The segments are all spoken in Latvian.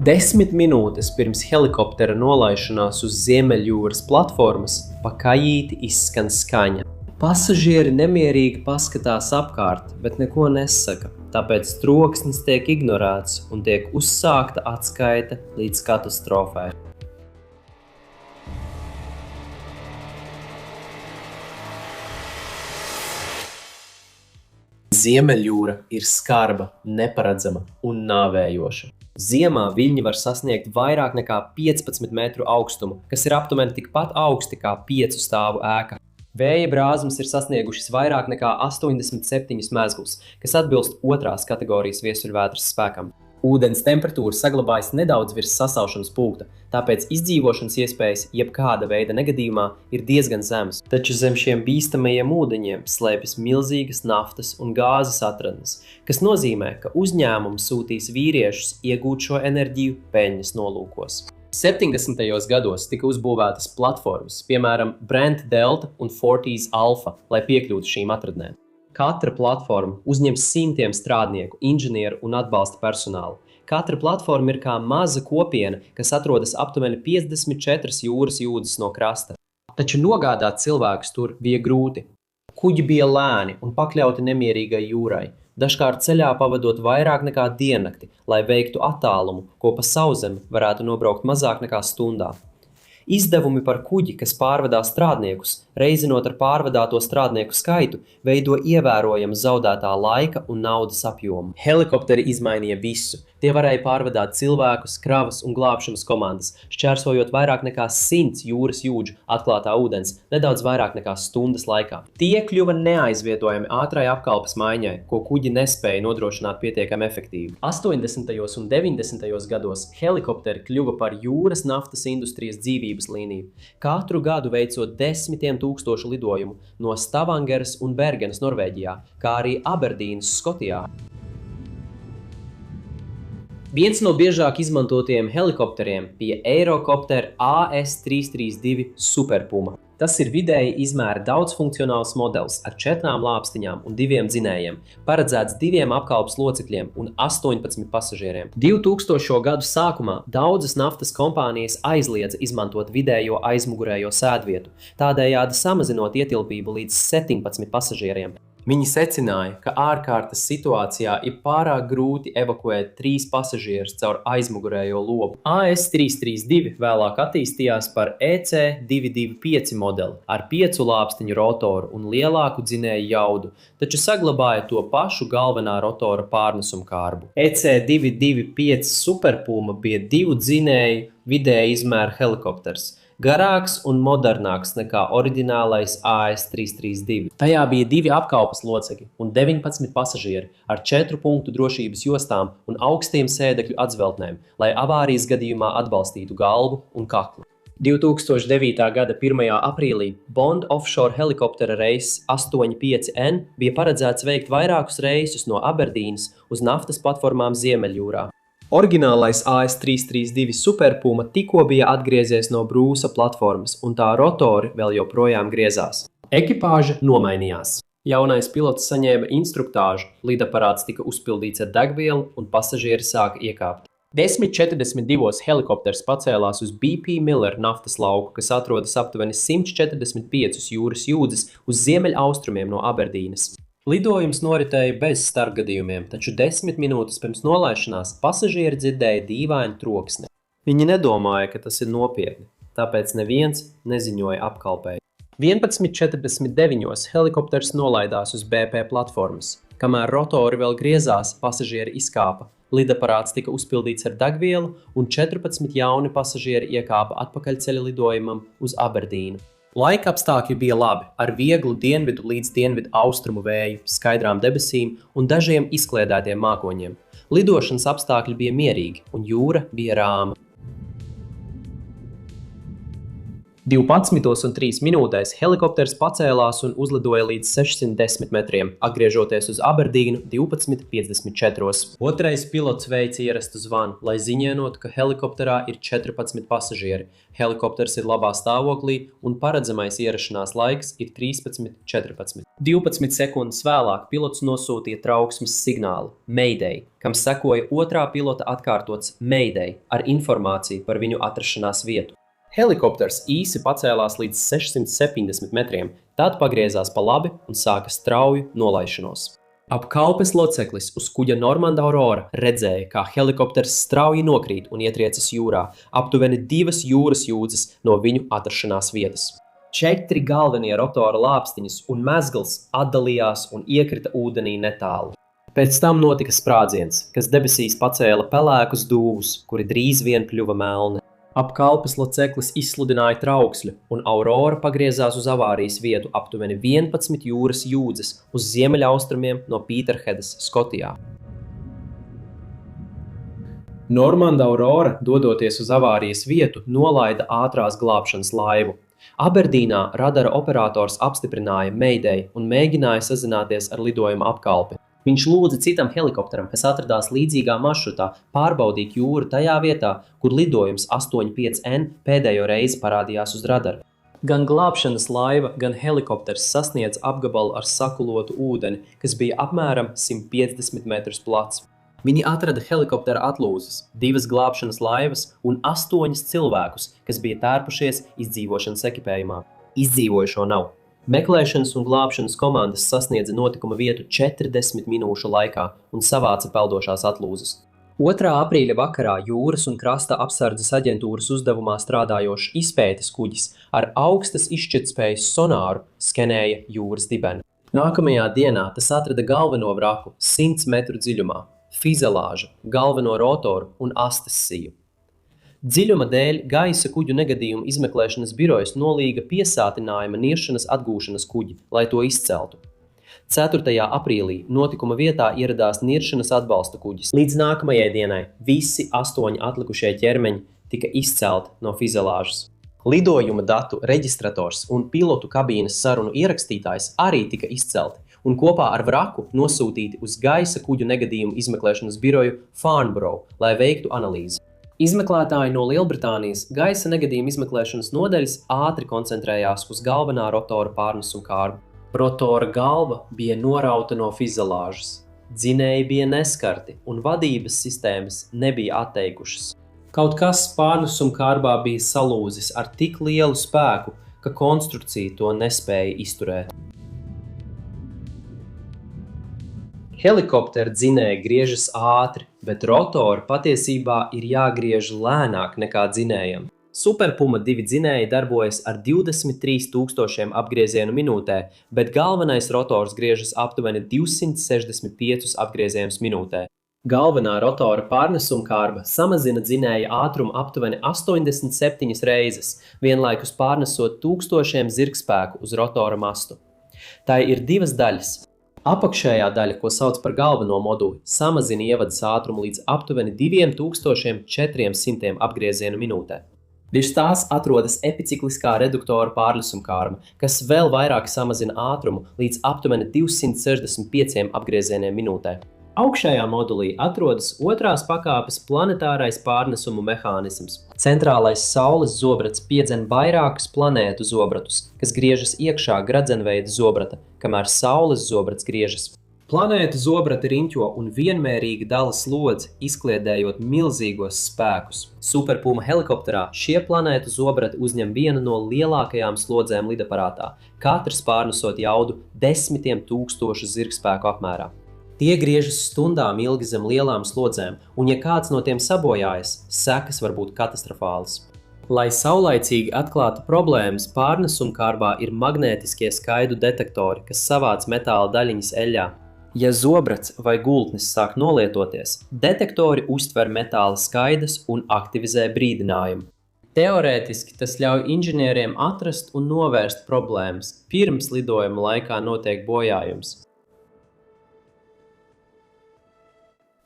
10 minūtes pirms helikoptera nolaišanās uz Ziemeļjūras platformas pa kājīti izskan skaņa. Pasažieri nemierīgi paskatās apkārt, bet neko nesaka, tāpēc troksnis tiek ignorēts un tiek uzsākta atskaite līdz katastrofai. Ziemeļjūra ir skarba, neparedzama un nāvējoša. Ziemā viļņi var sasniegt vairāk nekā 15 metru augstumu, kas ir aptuveni tikpat augsti kā 5 stāvu ēka. Vēja brāzmas ir sasniegušas vairāk nekā 87 mezglus, kas atbilst 2. kategorijas viesuļvētras spēkam. Ūdens temperatūra saglabājas nedaudz virs sasaušanas punkta, tāpēc izdzīvošanas iespējas jebkāda veida negadījumā ir diezgan zemas. Taču zem šiem bīstamajiem ūdeņiem slēpjas milzīgas naftas un gāzes atradnes, kas nozīmē, ka uzņēmums sūtīs vīriešus iegūt šo enerģiju peļņas nolūkos. 70. gados tika uzbūvētas platformas, piemēram, Brent Delta un Forties Alpha, lai piekļūtu šīm atradnēm. Katra platforma uzņems simtiem strādnieku, inženieru un atbalsta personālu. Katra platforma ir kā maza kopiena, kas atrodas aptuveni 54 jūras jūdzes no krasta. Taču nogādāt cilvēkus tur bija grūti. Kuģi bija lēni un pakļauti nemierīgai jūrai, dažkārt ceļā pavadot vairāk nekā diennakti, lai veiktu attālumu, ko pa sauszemi varētu nobraukt mazāk nekā stundā. Izdevumi par kuģi, kas pārvadā strādniekus, reizinot ar pārvadāto strādnieku skaitu, veido ievērojamu zaudētā laika un naudas apjomu. Helikopteri izmainīja visu. Tie varēja pārvadāt cilvēkus, kravas un glābšanas komandas, šķērsojot vairāk nekā 100 jūras jūdžu atklātā ūdens, nedaudz vairāk nekā stundas laikā. Tie kļuva neaizvietojami ātrai apkalpes maiņai, ko kuģi nespēja nodrošināt pietiekami efektīvi. 80. un 90. gados helikopteri kļuva par jūras naftas industrijas dzīvības līniju, katru gadu veicot 10 000 lidojumu no Stavangeras un Bergenas Norvēģijā, kā arī Aberdīnas Skotijā. Viens no biežāk izmantotajiem helikopteriem bija Aerocopter AS332 Super Puma. Tas ir vidēji izmēra daudzfunkcionāls modelis ar 4 lāpstiņām un 2 dzinējiem, paredzēts 2 apkalpes locekļiem un 18 pasažieriem. 2000. gadu sākumā daudzas naftas kompānijas aizliedza izmantot vidējo aizmugurējo sēdvietu, tādējādi samazinot ietilpību līdz 17 pasažieriem. Viņi secināja, ka ārkārtas situācijā ir pārāk grūti evakuēt 3 pasažierus caur aizmugurējo lobu. AS332 vēlāk attīstījās par EC225 modeli ar 5 lāpstiņu rotoru un lielāku dzinēju jaudu, taču saglabāja to pašu galvenā rotora pārnesuma kārbu. EC225 Super Puma bija 2 dzinēju vidēja izmēra helikopters, garāks un modernāks nekā oriģinālais AS332. Tajā bija 2 apkalpes locekļi un 19 pasažieri ar 4 punktu drošības jostām un augstiem sēdekļu atzveltnēm, lai avārijas gadījumā atbalstītu galvu un kaklu. 2009. gada 1. aprīlī Bond Offshore helikoptera reiss 85N bija paredzēts veikt vairākus reisus no Aberdīnas uz naftas platformām Ziemeļjūrā. Oriģinālais AS332 Super Puma tikko bija atgriezies no Brūsa platformas, un tā rotori vēl joprojām griezās. Ekipāža nomainījās. Jaunais pilots saņēma instruktāžu, lidaparāts tika uzpildīts ar degvielu un pasažieri sāka iekāpt. 10:42 helikopters pacēlās uz BP Miller naftas lauku, kas atrodas aptuveni 145 jūras jūdzes uz ziemeļaustrumiem no Aberdīnas. Lidojums noritēja bez starpgadījumiem, taču 10 minūtes pirms nolaišanās pasažieri dzirdēja dīvainu troksni. Viņi nedomāja, ka tas ir nopietni, tāpēc neviens neziņoja apkalpei. 11:49 helikopters nolaidās uz BP platformas. Kamēr rotori vēl griezās, pasažieri izkāpa. Lidaparāts tika uzpildīts ar degvielu un 14 jauni pasažieri iekāpa atpakaļceļa lidojumam uz Aberdīnu. Laika apstākļi bija labi, ar vieglu dienvidu līdz dienvidu austrumu vēju, skaidrām debesīm un dažiem izkliedētiem mākoņiem. Lidošanas apstākļi bija mierīgi un jūra bija rāma. 12:03 helikopters pacēlās un uzlidoja līdz 610 metriem, atgriežoties uz Aberdīnu 12:54. Otrais pilots veica ierastu zvanu, lai ziņotu, ka helikopterā ir 14 pasažieri. Helikopters ir labā stāvoklī un paredzamais ierašanās laiks ir 13:14. 12 sekundes vēlāk pilots nosūtīja trauksmes signālu Mayday, kam sekoja otrā pilota atkārtots Mayday ar informāciju par viņu atrašanās vietu. Helikopters īsi pacēlās līdz 670 metriem, tad pagriezās pa labi un sāka strauju nolaišanos. Ap kalpes loceklis uz kuģa Normanda Aurora redzēja, kā helikopters strauji nokrīt un ietriecas jūrā, aptuveni 2 jūras jūdzes no viņu atrašanās vietas. 4 galvenie rotora lāpstiņas un mezgls atdalījās un iekrita ūdenī netālu. Pēc tam notika sprādziens, kas debesīs pacēla pelēkus dūvus, kuri drīz vien kļuva melni. Ap kalpes loceklis izsludināja trauksmi, un Aurora pagriezās uz avārijas vietu aptuveni 11 jūras jūdzes uz ziemeļaustrumiem no Peterhedas, Skotijā. Normanda Aurora, dodoties uz avārijas vietu, nolaida ātrās glābšanas laivu. Aberdīnā radara operators apstiprināja Mayday un mēģināja sazināties ar lidojuma apkalpi. Viņš lūdza citam helikopteram, kas atradās līdzīgā maršrutā, pārbaudīt jūru tajā vietā, kur lidojums 85N pēdējo reizi parādījās uz radara. Gan glābšanas laiva, gan helikopters sasniedz apgabalu ar sakulotu ūdeni, kas bija apmēram 150 metrus plats. Viņi atrada helikoptera atlūzas, 2 glābšanas laivas un 8 cilvēkus, kas bija tērpušies izdzīvošanas ekipējumā. Izdzīvojušo nav. Meklēšanas un glābšanas komandas sasniedza notikuma vietu 40 minūšu laikā un savāca peldošās atlūzas. 2. aprīļa vakarā jūras un krasta apsardzes aģentūras uzdevumā strādājošs izpētes kuģis ar augstas izšķirtspējas sonāru skenēja jūras dibeni. Nākamajā dienā tas atrada galveno vraku 100 metru dziļumā, fizelāžu, galveno rotoru un astes siju. Dziļuma dēļ gaisa kuģu negadījumu izmeklēšanas birojas nolīga piesātinājuma niršanas atgūšanas kuģi, lai to izceltu. 4. aprīlī notikuma vietā ieradās niršanas atbalsta kuģis. Līdz nākamajai dienai visi 8 atlikušie ķermeņi tika izcelti no fizelāžas. Lidojuma datu reģistrators un pilotu kabīnes sarunu ierakstītājs arī tika izcelti un kopā ar vraku nosūtīti uz gaisa kuģu negadījumu izmeklēšanas biroju Farnborough, lai veiktu analīzi. Izmeklētāji no Lielbritānijas gaisa negadījuma izmeklēšanas nodaļas ātri koncentrējās uz galvenā rotora pārnesuma kārbu. Rotora galva bija norauta no fizelāžas, dzinēji bija neskarti un vadības sistēmas nebija atteikušas. Kaut kas pārnesuma kārbā bija salūzis ar tik lielu spēku, ka konstrukcija to nespēja izturēt. Helikoptera dzinēji griežas ātri, bet rotori patiesībā ir jāgriež lēnāk nekā dzinējam. Superpuma 2 dzinēji darbojas ar 23,000 apgriezienu minūtē, bet galvenais rotors griežas aptuveni 265 apgriezienus minūtē. Galvenā rotora pārnesuma kārba samazina dzinēja ātrumu aptuveni 87 reizes, vienlaikus pārnesot 1000 zirgspēku uz rotora mastu. Tai ir 2 daļas. Apakšējā daļa, ko sauc par galveno moduli, samazina ievadas ātrumu līdz aptuveni 2400 apgriezienu minūtē. Virs tās atrodas epicikliskā reduktora pārnesuma kārba, kas vēl vairāk samazina ātrumu līdz aptuveni 265 apgriezieniem minūtē. Augšējā modulī atrodas otrās pakāpes planetārais pārnesumu mehānisms. Centrālais saules zobrats piedzen vairākus planētu zobratus, kas griežas iekšā gradzenveida zobrata, kamēr saules zobrats griežas. Planētu zobrati riņķo un vienmērīgi dala slodzi, izkliedējot milzīgos spēkus. Superpuma helikopterā šie planētu zobrati uzņem vienu no lielākajām slodzēm lidaparātā, katrs pārnesot jaudu 10 000 zirgspēku apmērā. Tie griežas stundām ilgi zem lielām slodzēm, un ja kāds no tiem sabojājas, sekas var būt katastrofālas. Lai saulaicīgi atklātu problēmas, pārnesuma kārbā ir magnētiskie skaidu detektori, kas savāc metāla daļiņas eļļā. Ja zobrats vai gultnis sāk nolietoties, detektori uztver metāla skaidas un aktivizē brīdinājumu. Teorētiski tas ļauj inženieriem atrast un novērst problēmas, pirms lidojuma laikā notiek bojājums.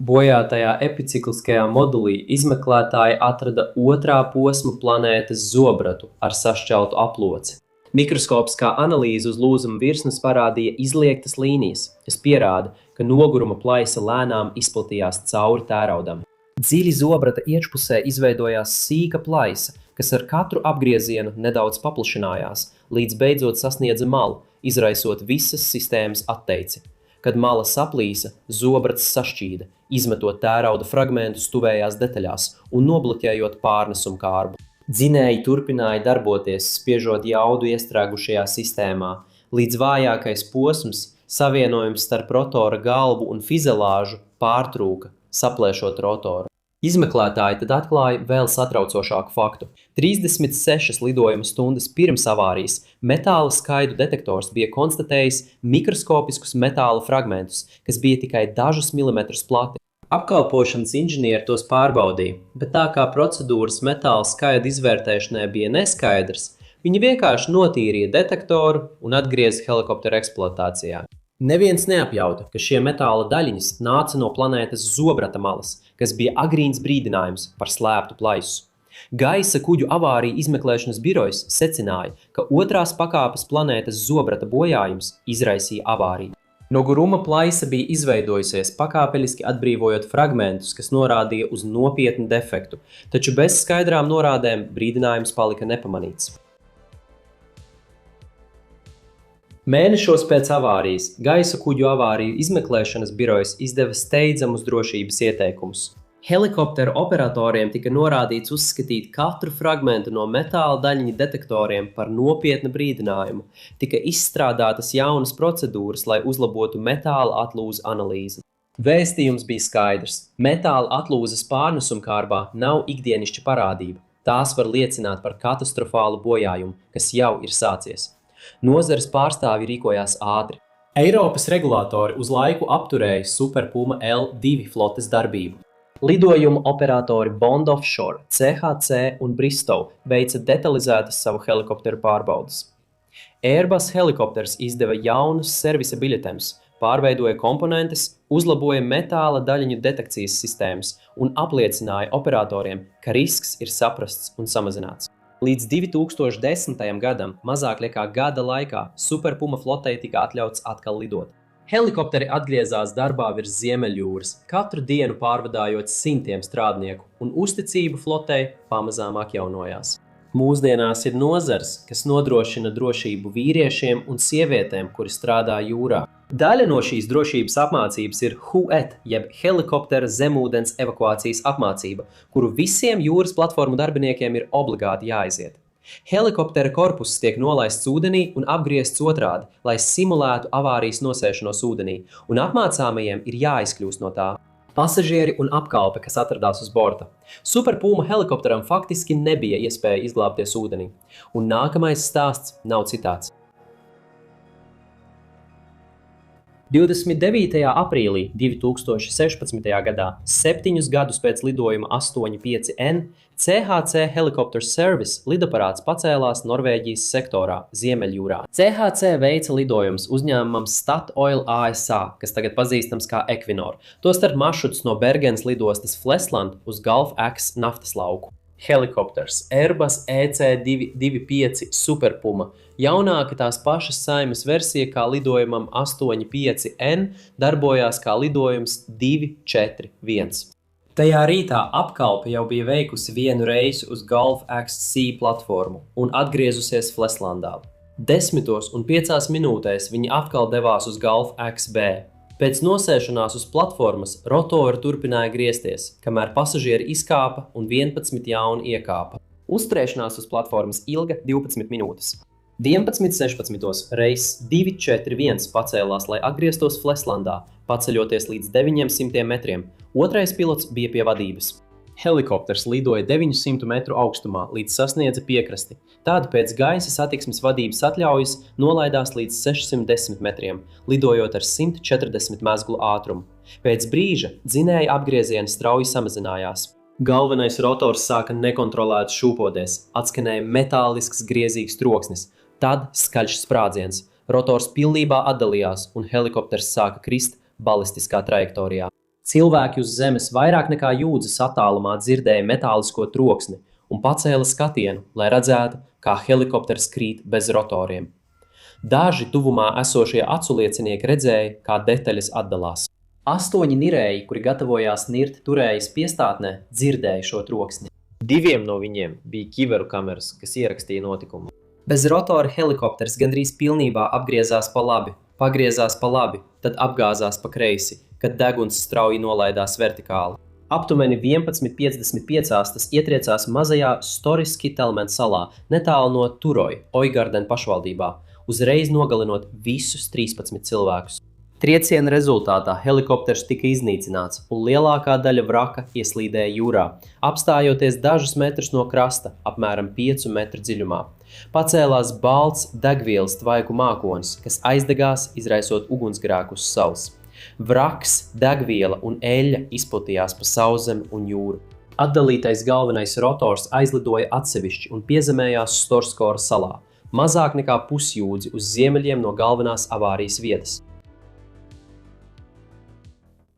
Bojātajā epicikliskajā modulī izmeklētāji atrada otrā posma planētas zobratu ar sašķeltu aploci. Mikroskopiskā analīze uz lūzuma virsmas parādīja izliektas līnijas, kas pierāda, ka noguruma plaisa lēnām izplatījās cauri tēraudam. Dziļi zobrata iekšpusē izveidojās sīka plaisa, kas ar katru apgriezienu nedaudz paplašinājās, līdz beidzot sasniedza malu, izraisot visas sistēmas atteici. Kad mala saplīsa, zobrats sašķīda, izmetot tērauda fragmentus tuvējās detaļās un nobloķējot pārnesumu kārbu. Dzinēji turpināja darboties, spiežot jaudu iestrēgušajā sistēmā, līdz vājākais posms, savienojums starp rotora galvu un fizelāžu, pārtrūka, saplēšot rotoru. Izmeklētāji tad atklāja vēl satraucošāku faktu. 36 lidojuma stundas pirms avārijas metāla skaidu detektors bija konstatējis mikroskopiskus metāla fragmentus, kas bija tikai dažus milimetrus plati. Apkalpošanas inženieri tos pārbaudīja, bet tā kā procedūras metāla skaidu izvērtēšanai bija neskaidrs, viņi vienkārši notīrīja detektoru un atgrieza helikoptera eksploatācijā. Neviens neapjauta, ka šie metāla daļiņas nāca no planētas zobrata malas, kas bija agrīns brīdinājums par slēptu plaisu. Gaisa kuģu avāriju izmeklēšanas birojs secināja, ka otrās pakāpes planētas zobrata bojājums izraisīja avāriju. No guruma plaisa bija izveidojusies, pakāpeliski atbrīvojot fragmentus, kas norādīja uz nopietnu defektu, taču bez skaidrām norādēm brīdinājums palika nepamanīts. Mēnešos pēc avārijas gaisa kuģu avāriju izmeklēšanas birojas izdeva steidzamus drošības ieteikumus. Helikopteru operatoriem tika norādīts uzskatīt katru fragmentu no metāla daļiņu detektoriem par nopietnu brīdinājumu. Tika izstrādātas jaunas procedūras, lai uzlabotu metāla atlūzu analīzi. Vēstījums bija skaidrs. Metāla atlūzes pārnesumkārbā nav ikdienišķa parādība. Tās var liecināt par katastrofālu bojājumu, kas jau ir sācies. Nozares pārstāvji rīkojās ātri. Eiropas regulātori uz laiku apturēja Super Puma L2 flotes darbību. Lidojumu operatori Bond Offshore, CHC un Bristow veica detalizētas savu helikopteru pārbaudes. Airbus helikopters izdeva jaunus servisa biļeteņus, pārveidoja komponentes, uzlaboja metāla daļiņu detekcijas sistēmas un apliecināja operatoriem, ka risks ir saprasts un samazināts. Līdz 2010. gadam, mazāk nekā gada laikā, Super Puma flotei tika atļauts atkal lidot. Helikopteri atgriezās darbā virs Ziemeļjūras, katru dienu pārvadājot simtiem strādnieku, un uzticība flotei pamazām atjaunojās. Mūsdienās ir nozars, kas nodrošina drošību vīriešiem un sievietēm, kuri strādā jūrā. Daļa no šīs drošības apmācības ir HUET, jeb helikoptera zemūdens evakuācijas apmācība, kuru visiem jūras platformu darbiniekiem ir obligāti jāaiziet. Helikoptera korpuss tiek nolaists ūdenī un apgriezts otrādi, lai simulētu avārijas nosēšanos ūdenī, un apmācāmajiem ir jāizkļūst no tā. Pasažieri un apkalpe, kas atradās uz borta. Super Puma helikopteram faktiski nebija iespēja izglābties ūdenī, un nākamais stāsts nav citāds. 29. aprīlī 2016. gadā, 7 gadus pēc lidojuma 85N, CHC Helicopter Service lidaparāts pacēlās Norvēģijas sektorā, Ziemeļjūrā. CHC veica lidojumus uzņēmumam Statoil ASA, kas tagad pazīstams kā Equinor, tostarp maršruts no Bergens lidostas Flesland uz Gulf X naftas lauku. Helikopters Airbus EC225 Super Puma, jaunāka tās pašas saimes versija kā lidojumam 85N, darbojās kā lidojums 241. Tajā rītā apkalpe jau bija veikusi vienu reisu uz Gulf XC platformu un atgriezusies Fleslandā. 10:05 minūtēs viņi atkal devās uz Gulf XB. Pēc nosēšanās uz platformas rotori turpināja griezties, kamēr pasažieri izkāpa un 11 jauni iekāpa. Uzturēšanās uz platformas ilga 12 minūtes. 11:16 reiss 241 pacēlās, lai atgrieztos Fleslandā, paceļoties līdz 900 metriem. Otrais pilots bija pie vadības. Helikopters lidoja 900 metru augstumā, līdz sasniedza piekrasti. Tad pēc gaisa satiksmes vadības atļaujas nolaidās līdz 610 metriem, lidojot ar 140 mezglu ātrumu. Pēc brīža dzinēja apgriezieni strauji samazinājās. Galvenais rotors sāka nekontrolēti šūpoties, atskanēja metālisks griezīgs troksnis, tad skaļš sprādziens. Rotors pilnībā atdalījās un helikopters sāka krist balistiskā trajektorijā. Cilvēki uz zemes vairāk nekā jūdzes attālumā dzirdēja metālisko troksni un pacēla skatienu, lai redzētu, kā helikopters krīt bez rotoriem. Daži tuvumā esošie aculiecinieki redzēja, kā detaļas atdalās. 8 nirēji, kuri gatavojās nirt turējas piestātnē, dzirdēja šo troksni. 2 no viņiem bija kiveru kameras, kas ierakstīja notikumu. Bez rotora helikopters gandrīz pilnībā apgriezās pa labi, pagriezās pa labi, tad apgāzās pa kreisi, kad deguns strauji nolaidās vertikāli. Aptuveni 11:55 tas ietriecās mazajā Storiski-Telmen salā, netālu no Turoja, Oigarden pašvaldībā, uzreiz nogalinot visus 13 cilvēkus. Trieciena rezultātā helikopters tika iznīcināts, un lielākā daļa vraka ieslīdēja jūrā, apstājoties dažus metrus no krasta, apmēram 5 metru dziļumā. Pacēlās balts degvielas tvaiku mākonis, kas aizdegās, izraisot ugunsgrēku uz salas. Vraks, degviela un eļļa izplatījās pa sauszemi un jūru. Atdalītais galvenais rotors aizlidoja atsevišķi un piezemējās Storskora salā, mazāk nekā pusjūdzi uz ziemeļiem no galvenās avārijas vietas.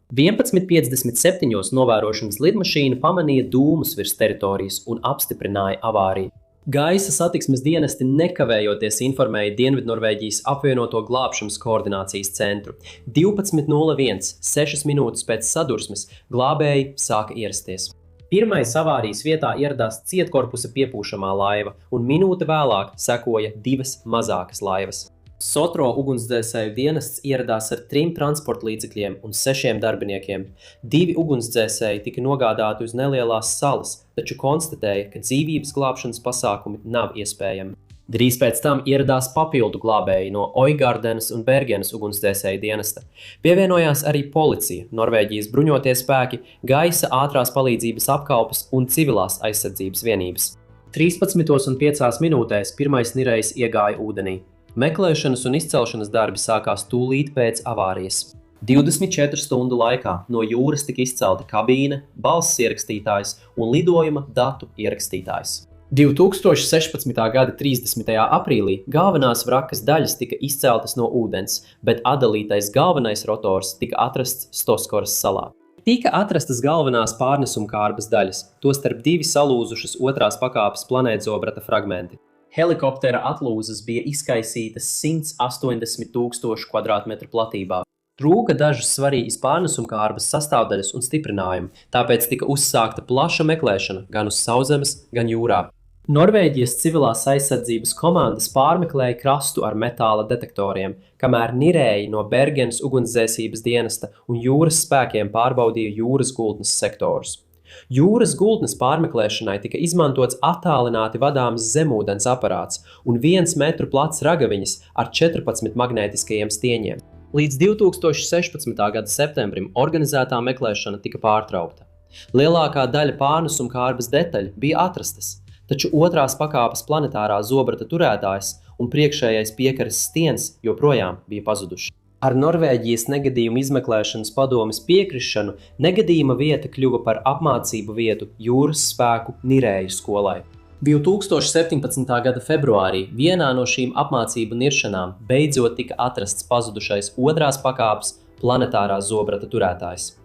11:57 novērošanas lidmašīna pamanīja dūmus virs teritorijas un apstiprināja avāriju. Gaisa satiksmes dienesti nekavējoties informēja Dienvidnorvēģijas apvienoto glābšanas koordinācijas centru. 12:01, 6 minūtes pēc sadursmes, glābēji sāka ierasties. Pirmais avārijas vietā ieradās cietkorpusa piepūšamā laiva, un minūte vēlāk sekoja 2 mazākas laivas. Sotro ugunsdzēsēju dienests ieradās ar 3 transporta līdzekļiem un 6 darbiniekiem. 2 ugunsdzēsēji tika nogādāti uz nelielās salas, taču konstatēja, ka dzīvības glābšanas pasākumi nav iespējami. Drīz pēc tam ieradās papildu glābēji no Oigardenas un Bergenas ugunsdzēsēju dienesta. Pievienojās arī policija, Norvēģijas bruņotie spēki, gaisa ātrās palīdzības apkalpes un civilās aizsardzības vienības. 13:05 minūtēs pirmais nirējs iegāja ūdenī. Meklēšanas un izcelšanas darbi sākās tūlīt pēc avārijas. 24 stundu laikā no jūras tika izcelta kabīne, balss ierakstītājs un lidojuma datu ierakstītājs. 2016. gada 30. aprīlī galvenās vrakas daļas tika izceltas no ūdens, bet atdalītais galvenais rotors tika atrasts Stoskoras salā. Tika atrastas galvenās pārnesumkārbas daļas, tostarp 2 salūzušas otrās pakāpes planētzobrata fragmenti. Helikoptera atlūzas bija izkaisītas 180 000 kvadrātmetru platībā. Trūka dažas svarīgas pārnesumkārbas sastāvdaļas un stiprinājumi, tāpēc tika uzsākta plaša meklēšana gan uz sauszemes, gan jūrā. Norvēģijas civilās aizsardzības komandas pārmeklēja krastu ar metāla detektoriem, kamēr nirēji no Bergenas ugunsdzēsības dienesta un jūras spēkiem pārbaudīja jūras gultnes sektorus. Jūras gultnes pārmeklēšanai tika izmantots attālināti vadāms zemūdens aparāts un 1 metru plats ragaviņas ar 14 magnētiskajiem stieņiem. Līdz 2016. gada septembrim organizētā meklēšana tika pārtraukta. Lielākā daļa pārnesumkārbas detaļu bija atrastas, taču otrās pakāpes planetārā zobrata turētājs un priekšējais piekares stiens joprojām bija pazuduši. Ar Norvēģijas negadījuma izmeklēšanas padomes piekrišanu negadījuma vieta kļuva par apmācību vietu jūras spēku nirēju skolai. 2017. gada februārī vienā no šīm apmācību niršanām beidzot tika atrasts pazudušais otrās pakāpes planetārā zobrata turētājs.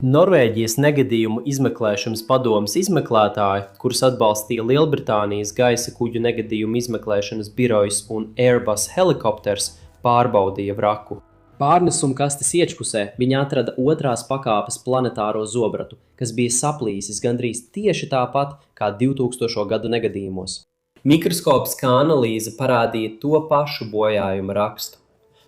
Norvēģijas negadījumu izmeklēšanas padomes izmeklētāji, kurus atbalstīja Lielbritānijas gaisa kuģu negadījumu izmeklēšanas birojas un Airbus helikopters, pārbaudīja vraku. Pārnesumkastes iekšpusē viņi atrada otrās pakāpes planetāro zobratu, kas bija saplīsis gandrīz tieši tāpat kā 2000. gadu negadījumos. Mikroskopiskā analīze parādīja to pašu bojājuma rakstu.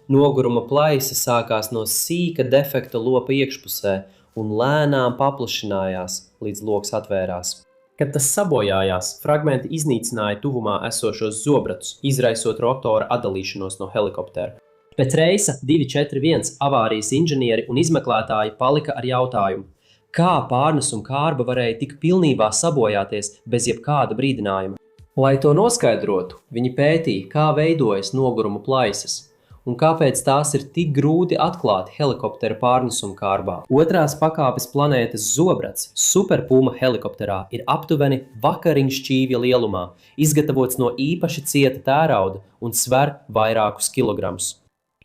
Noguruma plaisa sākās no sīka defekta lopa iekšpusē un lēnām paplašinājās, līdz loks atvērās. Kad tas sabojājās, fragmenti iznīcināja tuvumā esošos zobratus, izraisot rotora atdalīšanos no helikoptera. Pēc reisa 241 avārijas inženieri un izmeklētāji palika ar jautājumu, kā pārnesumkārba varēja tik pilnībā sabojāties bez jebkāda brīdinājuma. Lai to noskaidrotu, viņi pētīja, kā veidojas noguruma plaisas un kāpēc tās ir tik grūti atklāt helikoptera pārnesumkārbā. Otrās pakāpes planētas zobrats Superpuma helikopterā ir aptuveni vakariņšķīvja lielumā, izgatavots no īpaši cieta tērauda un sver vairākus kilogramus.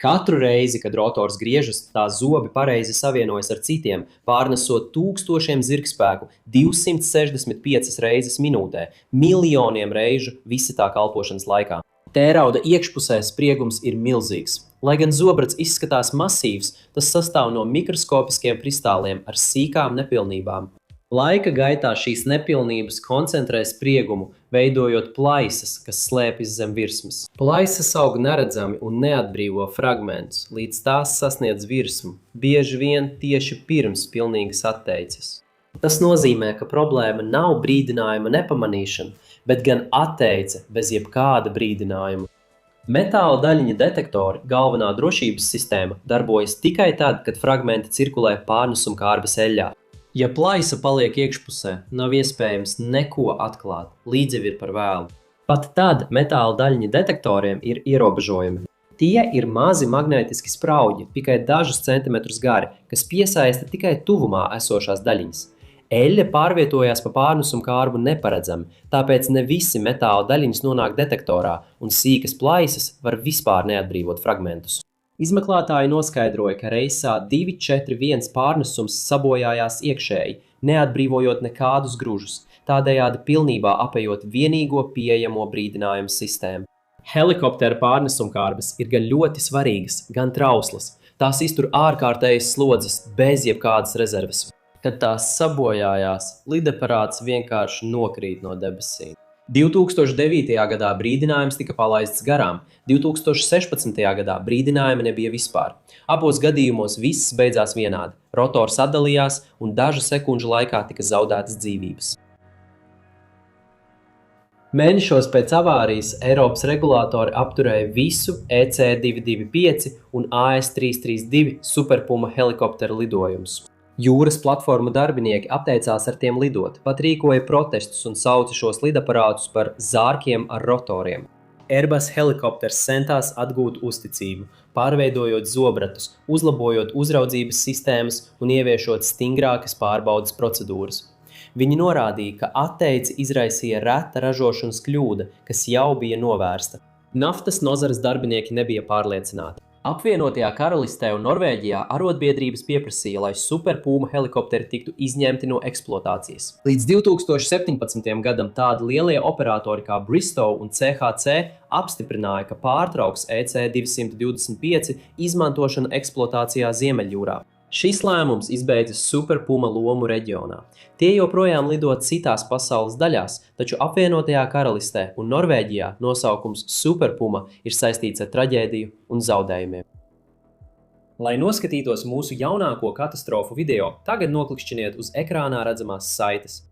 Katru reizi, kad rotors griežas, tā zobi pareizi savienojas ar citiem, pārnesot tūkstošiem zirgspēku 265 reizes minūtē, miljoniem reižu visa tā kalpošanas laikā. Tērauda iekšpusē spriegums ir milzīgs. Lai gan zobrats izskatās masīvs, tas sastāv no mikroskopiskiem kristāliem ar sīkām nepilnībām. Laika gaitā šīs nepilnības koncentrē spriegumu, veidojot plaisas, kas slēpjas zem virsmas. Plaisas aug neredzami un neatbrīvo fragmentus, līdz tās sasniedz virsmu, bieži vien tieši pirms pilnīgas atteices. Tas nozīmē, ka problēma nav brīdinājuma nepamanīšana, bet gan atteice bez jebkāda brīdinājuma. Metāla daļiņa detektori, galvenā drošības sistēma, darbojas tikai tad, kad fragmenti cirkulē pārnesumkārbes eļļā. Ja plaisa paliek iekšpusē, nav iespējams neko atklāt, līdz jau ir par vēlu. Pat tad metāla daļiņa detektoriem ir ierobežojumi. Tie ir mazi magnētiski sprauģi, tikai dažus centimetrus gari, kas piesaista tikai tuvumā esošās daļiņas. Eļļa pārvietojās pa pārnesumkārbu neparedzami, tāpēc ne visi metāla daļiņas nonāk detektorā, un sīkas plaisas var vispār neatbrīvot fragmentus. Izmeklētāji noskaidroja, ka reisā 241 pārnesums sabojājās iekšēji, neatbrīvojot nekādus gružus, tādējādi pilnībā apejot vienīgo pieejamo brīdinājumu sistēmu. Helikoptera pārnesumkārbes ir gan ļoti svarīgas, gan trauslas. Tās iztur ārkārtējas slodzes bez jebkādas rezerves. Kad tās sabojājās, lidaparāts vienkārši nokrīt no debesīm. 2009. gadā brīdinājums tika palaists garām, 2016. gadā brīdinājuma nebija vispār. Abos gadījumos viss beidzās vienādi. Rotors atdalījās un dažu sekundžu laikā tika zaudētas dzīvības. Mēnešos pēc avārijas Eiropas regulātori apturēja visu EC225 un AS332 Superpuma helikopteru lidojumus. Jūras platformu darbinieki apteicās ar tiem lidot, pat rīkoja protestus un sauca šos lidaparātus par zārkiem ar rotoriem. Airbus helikopters centās atgūt uzticību, pārveidojot zobratus, uzlabojot uzraudzības sistēmas un ieviešot stingrākas pārbaudes procedūras. Viņi norādīja, ka atteici izraisīja reta ražošanas kļūda, kas jau bija novērsta. Naftas nozares darbinieki nebija pārliecināti. Apvienotajā Karalistē un Norvēģijā arotbiedrības pieprasīja, lai Superpuma helikopteri tiktu izņemti no eksploatācijas. Līdz 2017. gadam tādi lielie operatori kā Bristow un CHC apstiprināja, ka pārtrauks EC225 izmantošanu eksploatācijā Ziemeļjūrā. Šis lēmums izbeidzas Superpuma lomu reģionā. Tie joprojām lido citās pasaules daļās, taču apvienotajā Karalistē un Norvēģijā nosaukums Superpuma ir saistīts ar traģēdiju un zaudējumiem. Lai noskatītos mūsu jaunāko katastrofu video, tagad noklikšķiniet uz ekrānā redzamās saites.